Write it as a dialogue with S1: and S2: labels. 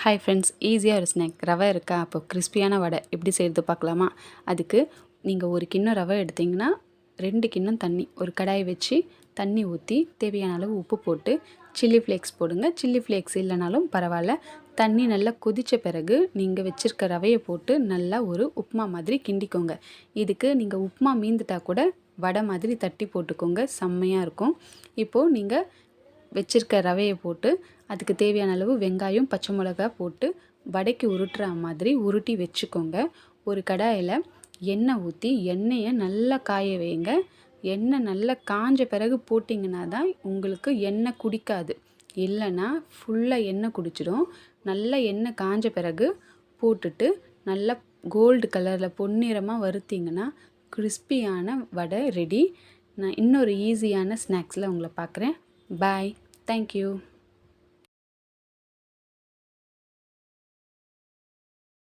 S1: Hi friends, ஈஸியாக ஒரு snack ரவை இருக்கா? அப்போ கிறிஸ்பியான வடை எப்படி செய்கிறது பார்க்கலாமா? அதுக்கு நீங்கள் ஒரு கிண்ணம் ரவை எடுத்திங்கன்னா 2 கிண்ணம் தண்ணி, ஒரு கடாய் வச்சு தண்ணி ஊற்றி தேவையான அளவு உப்பு போட்டு சில்லி ஃப்ளேக்ஸ் போடுங்க. சில்லி ஃப்ளேக்ஸ் இல்லைனாலும் பரவாயில்ல. தண்ணி நல்லா கொதித்த பிறகு நீங்கள் வச்சுருக்க ரவையை போட்டு நல்லா ஒரு உப்புமா மாதிரி கிண்டிக்கோங்க. இதுக்கு நீங்கள் உப்புமா மீந்துட்டா கூட வடை மாதிரி தட்டி போட்டுக்கோங்க, செம்மையாக இருக்கும். இப்போது நீங்கள் வச்சுருக்க ரவையை போட்டு அதுக்கு தேவையான அளவு வெங்காயம், பச்சை மிளகா போட்டு வடைக்கு உருட்டுற மாதிரி உருட்டி வச்சுக்கோங்க. ஒரு கடாயில் எண்ணெய் ஊற்றி எண்ணெயை நல்லா காய வைங்க. எண்ணெய் நல்லா காஞ்ச பிறகு போட்டிங்கன்னா தான் உங்களுக்கு எண்ணெய் குடிக்காது, இல்லைன்னா ஃபுல்லாக எண்ணெய் குடிச்சிடும். நல்லா எண்ணெய் காஞ்ச பிறகு போட்டுட்டு நல்லா கோல்டு கலரில் பொன்னிறமாக வறுத்திங்கன்னா கிறிஸ்பியான வடை ரெடி. நான் இன்னொரு ஈஸியான ஸ்நாக்ஸில் உங்களை பார்க்குறேன். பாய். Thank you.